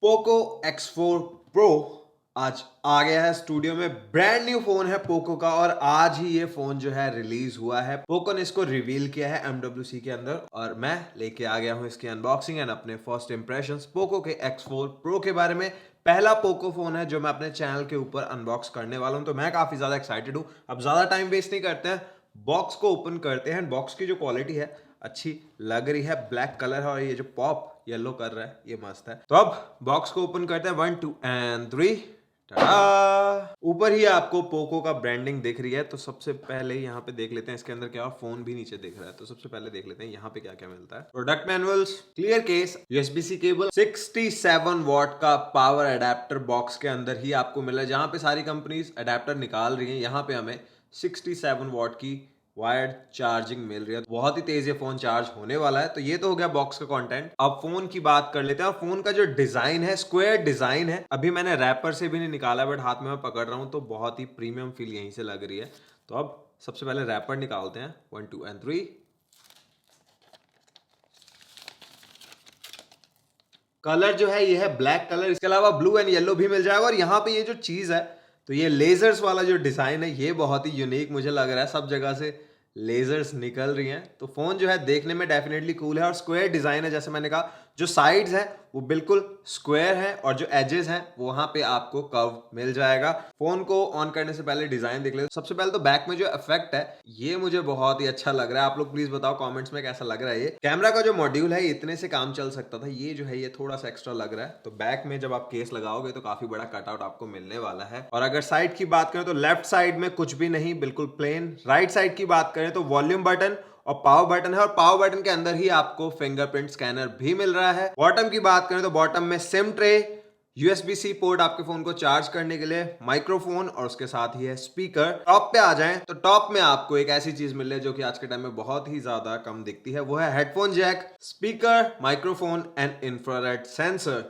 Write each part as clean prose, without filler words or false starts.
Poco X4 Pro आज आ गया है स्टूडियो में। ब्रांड न्यू फोन है पोको का और आज ही ये फोन जो है रिलीज हुआ है। पोको ने इसको रिवील किया है MWC के अंदर और मैं लेके आ गया हूँ इसकी अनबॉक्सिंग एंड अपने फर्स्ट इंप्रेशंस पोको के X4 Pro के बारे में। पहला पोको फोन है जो मैं अपने चैनल के ऊपर अनबॉक्स करने वाला हूँ, तो मैं काफी ज्यादा एक्साइटेड हूँ। अब ज्यादा टाइम वेस्ट नहीं करते हैं, बॉक्स को ओपन करते हैं। बॉक्स की जो क्वालिटी है अच्छी लग रही है, ब्लैक कलर है और ये जो पॉप येलो कर रहा है ये मस्त है। तो अब बॉक्स को ओपन करते हैं, 1 2 एंड 3। ऊपर ही आपको पोको का ब्रांडिंग दिख रही है, तो सबसे पहले यहाँ पे देख लेते हैं इसके अंदर क्या। फोन भी नीचे दिख रहा है, तो सबसे पहले देख लेते हैं यहाँ पे क्या क्या मिलता है। Product manuals, clear case, USB-C cable, 67 what का पावर अडेप्टर बॉक्स के अंदर ही आपको मिला है। जहां पे सारी कंपनीज अडेप्टर निकाल रही हैं, यहाँ पे हमें 67 वॉट की वायर्ड चार्जिंग मिल रही है। बहुत ही तेज ये फोन चार्ज होने वाला है। तो ये तो हो गया बॉक्स का कंटेंट। अब फोन की बात कर लेते हैं। फोन का जो डिजाइन है स्क्वायर डिजाइन है। अभी मैंने रैपर से भी नहीं निकाला, बट हाथ में मैं पकड़ रहा हूं तो बहुत ही प्रीमियम फील यहीं से लग रही है। तो अब सबसे पहले रैपर निकालते हैं, 1 2 एंड 3। कलर जो है ये है ब्लैक कलर, इसके अलावा ब्लू एंड येलो भी मिल जाएगा। और यहाँ पे ये जो चीज है, तो ये लेजर्स वाला जो डिजाइन है ये बहुत ही यूनिक मुझे लग रहा है। सब जगह से लेजर्स निकल रही हैं, तो फोन जो है देखने में डेफिनेटली कूल है। और स्क्वायर डिजाइन है, जैसे मैंने कहा जो साइड्स है वो बिल्कुल स्क्वायर है और जो एजेस हैं वहां पे आपको कर्व मिल जाएगा। फोन को ऑन करने से पहले डिजाइन देख ले। सबसे पहले तो बैक में जो इफेक्ट है ये मुझे बहुत ही अच्छा लग रहा है। आप लोग प्लीज बताओ कमेंट्स में कैसा लग रहा है। ये कैमरा का जो मॉड्यूल है इतने से काम चल सकता था, ये जो है ये थोड़ा सा एक्स्ट्रा लग रहा है। तो बैक में जब आप केस लगाओगे तो काफी बड़ा कटआउट आपको मिलने वाला है। और अगर साइड की बात करें तो लेफ्ट साइड में कुछ भी नहीं, बिल्कुल प्लेन। राइट साइड की बात करें तो वॉल्यूम बटन और पावर बटन है, और पावर बटन के अंदर ही आपको फिंगरप्रिंट स्कैनर भी मिल रहा है। बॉटम की बात करें तो बॉटम में सिम ट्रे, USB-C पोर्ट आपके फोन को चार्ज करने के लिए, माइक्रोफोन और उसके साथ ही है स्पीकर। टॉप पे आ जाएं तो टॉप में आपको एक ऐसी चीज मिल रही है जो कि आज के टाइम में बहुत ही ज्यादा कम दिखती है, वो है headphone jack, speaker, microphone and infrared sensor.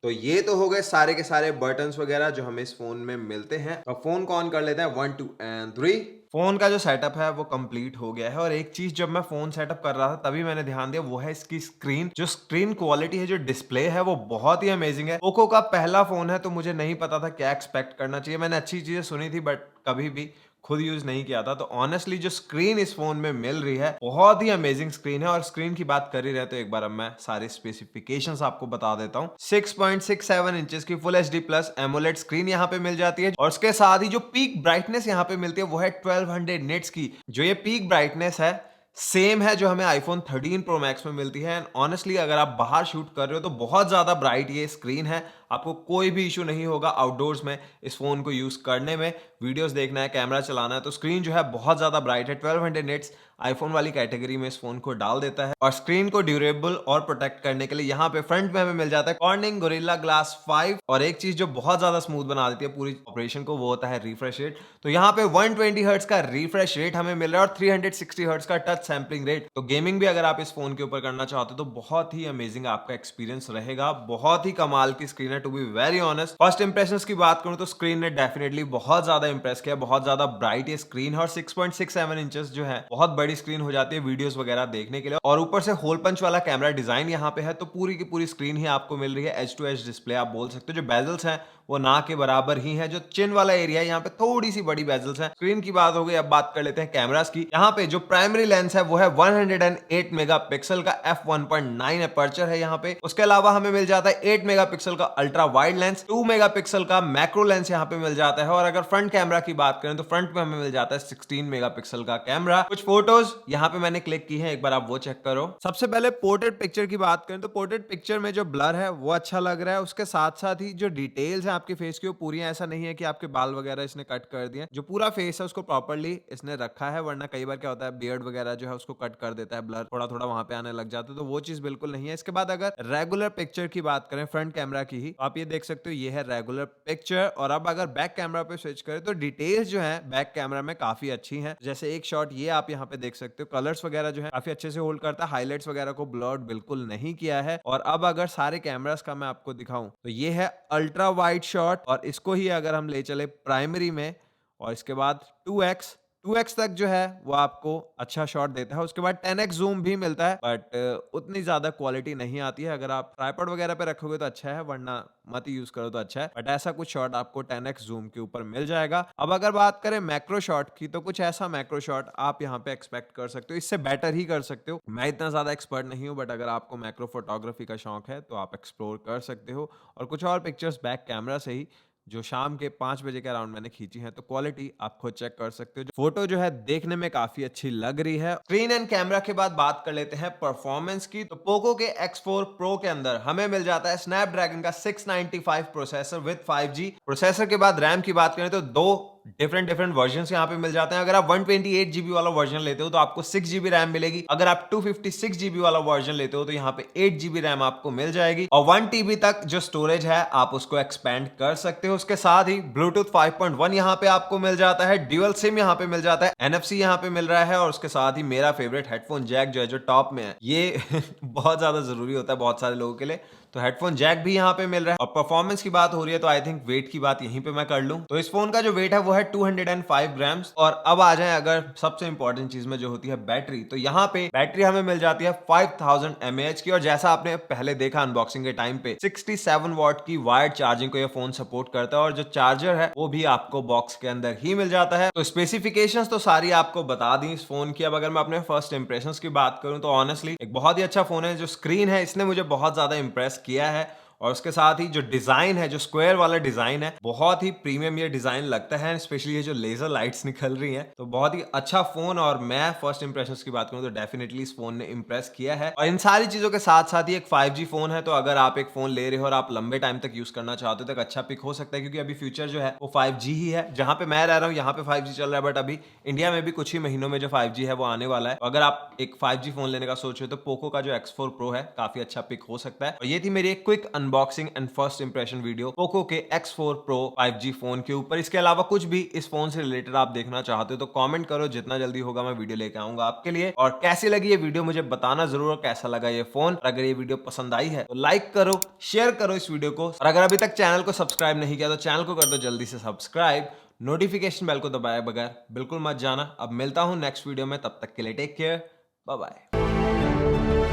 तो ये तो हो गए सारे के सारे बटन्स वगैरह जो हमें इस फोन में मिलते हैं। तो फोन को ऑन कर लेते हैं, 1 2 एंड 3। फोन का जो सेटअप है वो कंप्लीट हो गया है। और एक चीज जब मैं फोन सेटअप कर रहा था तभी मैंने ध्यान दिया, वो है इसकी स्क्रीन। जो स्क्रीन क्वालिटी है, जो डिस्प्ले है वो बहुत ही अमेजिंग है। पोको का पहला फोन है तो मुझे नहीं पता था क्या एक्सपेक्ट करना चाहिए। मैंने अच्छी चीजें सुनी थी बट कभी भी खुद यूज नहीं किया था। तो ऑनेस्टली जो स्क्रीन इस फोन में मिल रही है बहुत ही अमेजिंग स्क्रीन है। और स्क्रीन की बात कर ही रहे तो एक बार अब मैं सारे स्पेसिफिकेशंस आपको बता देता हूँ। 6.67 इंचेस की full HD plus AMOLED screen यहाँ पे मिल जाती है। और उसके साथ ही जो पीक ब्राइटनेस यहाँ पे मिलती है वो है 1200 निट्स की। जो ये पीक ब्राइटनेस है सेम है जो हमें iPhone 13 Pro Max में मिलती है। एंड ऑनेस्टली अगर आप बाहर शूट कर रहे हो तो बहुत ज्यादा ब्राइट ये स्क्रीन है। आपको कोई भी इशू नहीं होगा आउटडोर्स में इस फोन को यूज करने में। वीडियोस देखना है, कैमरा चलाना है, तो स्क्रीन जो है बहुत ज्यादा ब्राइट है। 1200 निट्स आईफोन वाली कैटेगरी में इस फोन को डाल देता है। और स्क्रीन को ड्यूरेबल और प्रोटेक्ट करने के लिए यहाँ पे फ्रंट में हमें मिल जाता है कॉर्निंग गोरिल्ला ग्लास 5। और एक चीज जो बहुत ज्यादा स्मूथ बना देती है पूरी ऑपरेशन को, वो होता है रिफ्रेश रेट। तो यहाँ पे 120 हर्ट्ज का रिफ्रेश रेट हमें मिल रहा है और 360 हर्ट्ज का टच सैंपलिंग रेट। तो गेमिंग भी अगर आप इस फोन के ऊपर करना चाहते हो तो बहुत ही अमेजिंग आपका एक्सपीरियंस रहेगा। बहुत ही कमाल की स्क्रीन है, to be very honest. First impressions की बात करूं तो स्क्रीन ने डेफिनेटली बहुत ज्यादा इंप्रेस किया। बहुत ज्यादा ब्राइट ये स्क्रीन है और 6.67 इंचेस जो है बहुत बड़ी स्क्रीन हो जाती है वीडियोस वगैरह देखने के लिए। और ऊपर से होल पंच वाला कैमरा डिजाइन यहाँ पे है, तो पूरी की पूरी स्क्रीन ही आपको मिल रही है एज टू एज डिस्प्ले आप बोल सकते हो। जो बेजल्स हैं वो ना के बराबर ही है। जो चिन वाला एरिया है यहाँ पे थोड़ी सी बड़ी बेजल्स है। स्क्रीन की बात हो गई, अब बात कर लेते हैं कैमरास की। यहाँ पे जो प्राइमरी लेंस है वो है 108 मेगापिक्सल का f1.9 अपर्चर है यहाँ पे। उसके अलावा हमें मिल जाता है 8 मेगापिक्सल का अल्ट्रा वाइड लेंस, 2 मेगापिक्सल का मैक्रो लेंस यहाँ पे मिल जाता है। और अगर फ्रंट कैमरा की बात करें तो फ्रंट में हमें मिल जाता है 16 मेगापिक्सल का कैमरा। कुछ फोटोज यहाँ पे मैंने क्लिक की है, एक बार आप वो चेक करो। सबसे पहले पोर्ट्रेट पिक्चर की बात करें तो पोर्ट्रेट पिक्चर में जो ब्लर है वो अच्छा लग रहा है। उसके साथ साथ ही जो डिटेल्स है आपके फेस की वो पूरी, ऐसा नहीं है कि आपके बाल वगैरह इसने कट कर दिए। जो पूरा फेस है उसको प्रॉपर्ली इसने रखा है, वरना कई बार क्या होता है बियर्ड वगैरह जो है उसको कट कर देता है, ब्लर थोड़ा थोड़ा वहां पे आने लग जाता है। तो वो चीज बिल्कुल नहीं है। इसके बाद अगर रेगुलर पिक्चर की बात करें फ्रंट कैमरा की ही, तो आप ये देख सकते हो ये है रेगुलर पिक्चर। और अब अगर बैक कैमरा पे स्विच करें तो डिटेल्स जो है बैक कैमरा में काफी अच्छी हैं। जैसे एक शॉट ये आप यहाँ पे देख सकते हो, कलर्स वगैरह जो है काफी अच्छे से होल्ड करता है, हाईलाइट्स वगैरह को ब्लर्ड बिल्कुल नहीं किया है। और अब अगर सारे कैमरास का मैं आपको दिखाऊं तो ये है अल्ट्रा वाइड शॉट, और इसको ही अगर हम ले चले प्राइमरी में और इसके बाद 2x 2x तक जो है वो आपको अच्छा शॉट देता है। उसके बाद 10x जूम भी मिलता है, बट उतनी ज़्यादा क्वालिटी नहीं आती है। अगर आप ट्राइपॉड वगैरह पे रखोगे तो अच्छा है, वरना मत यूज़ करो तो अच्छा है। बट ऐसा कुछ शॉट आपको 10x जूम के ऊपर मिल जाएगा। अब अगर बात करें मैक्रो शॉट की, तो कुछ ऐसा मैक्रो शॉट आप यहाँ पे एक्सपेक्ट कर सकते हो, इससे बेटर ही कर सकते हो। मैं इतना ज़्यादा एक्सपर्ट नहीं हूँ, बट अगर आपको मैक्रो फोटोग्राफी का शौक है तो आप एक्सप्लोर कर सकते हो। और कुछ और पिक्चर्स बैक कैमरा से ही जो शाम के 5 बजे के अराउंड मैंने खींची है, तो क्वालिटी आप खुद चेक कर सकते हो। फोटो जो है देखने में काफी अच्छी लग रही है। स्क्रीन एंड कैमरा के बाद बात कर लेते हैं परफॉर्मेंस की। तो पोको के X4 Pro के अंदर हमें मिल जाता है स्नैपड्रैगन का 695 प्रोसेसर विद 5G। प्रोसेसर के बाद रैम की बात करें तो दो डिफरेंट वर्जन यहाँ पे मिल जाते हैं। अगर आप 128GB वाला वर्जन लेते हो तो आपको 6GB रैम मिलेगी। अगर आप 256GB वाला वर्जन लेते हो तो यहाँ पे 8GB रैम आपको मिल जाएगी, और 1TB तक जो स्टोरेज है आप उसको एक्सपेंड कर सकते हो। उसके साथ ही ब्लूटूथ 5.1 यहाँ पे आपको मिल जाता है, ड्यूअल सिम यहाँ पे मिल जाता है, NFC यहाँ पे मिल रहा है, और उसके साथ ही मेरा फेवरेट हेडफोन जैक जो है, जो टॉप में है, ये बहुत ज्यादा जरूरी होता है बहुत सारे लोगों के लिए, तो हेडफोन जैक भी यहाँ पे मिल रहा है। और परफॉर्मेंस की बात हो रही है तो आई थिंक वेट की बात यहीं पे मैं कर लूं। तो इस फोन का जो वेट है वो है 205 ग्राम्स। और अब आ जाए अगर सबसे इंपॉर्टेंट चीज में जो होती है बैटरी, तो यहाँ पे बैटरी हमें मिल जाती है 5000 mAh की। और जैसा आपने पहले देखा अनबॉक्सिंग के टाइम पे 67 वॉट की वायर्ड चार्जिंग को ये फोन सपोर्ट करता है, और जो चार्जर है वो भी आपको बॉक्स के अंदर ही मिल जाता है। तो स्पेसिफिकेशंस तो सारी आपको बता दी इस फोन की। अब अगर मैं अपने फर्स्ट इंप्रेशंस की बात करूं तो ऑनेस्टली एक बहुत ही अच्छा फोन है। जो स्क्रीन है इसने मुझे बहुत ज्यादा इंप्रेस किया है, और उसके साथ ही जो डिजाइन है, जो स्क्वायर वाला डिजाइन है, बहुत ही प्रीमियम ये डिजाइन लगता है। स्पेशली ये जो लेजर लाइट्स निकल रही हैं, तो बहुत ही अच्छा फोन। और मैं फर्स्ट इंप्रेशंस की बात करूं तो डेफिनेटली इस फोन ने इंप्रेस किया है। और इन सारी चीजों के साथ साथ ही एक 5G फोन है, तो अगर आप एक फोन ले रहे हो और आप लंबे टाइम तक यूज करना चाहते हो तो एक अच्छा पिक हो सकता है, क्योंकि अभी फ्यूचर जो है वो 5G ही है। जहां पे मैं रह रहा हूँ यहाँ पे 5G चल रहा है, बट अभी इंडिया में भी कुछ ही महीनों में जो 5G है वो आने वाला है। अगर आप एक 5G फोन लेने का सोच रहे हो तो पोको का जो X4 Pro है काफी अच्छा पिक हो सकता है। और ये थी मेरी एक quick unboxing and first impression video Poco के X4 Pro 5G फोन के ऊपर। इसके अलावा कुछ भी इस फोन से रिलेटेड आप देखना चाहते हो तो कमेंट करो, जितना जल्दी होगा मैं वीडियो लेके आऊंगा आपके लिए। और कैसी लगी ये वीडियो मुझे बताना जरूर, और कैसा लगा ये फोन। और अगर ये वीडियो पसंद आई है तो लाइक करो, शेयर करो इस वीडियो को, और अगर अभी तक चैनल को सब्सक्राइब नहीं किया तो चैनल को कर दो जल्दी से सब्सक्राइब। नोटिफिकेशन बेल को दबाए बगैर बिल्कुल मत जाना। अब मिलता हूं नेक्स्ट वीडियो में, तब तक के लिए टेक केयर, बाय बाय।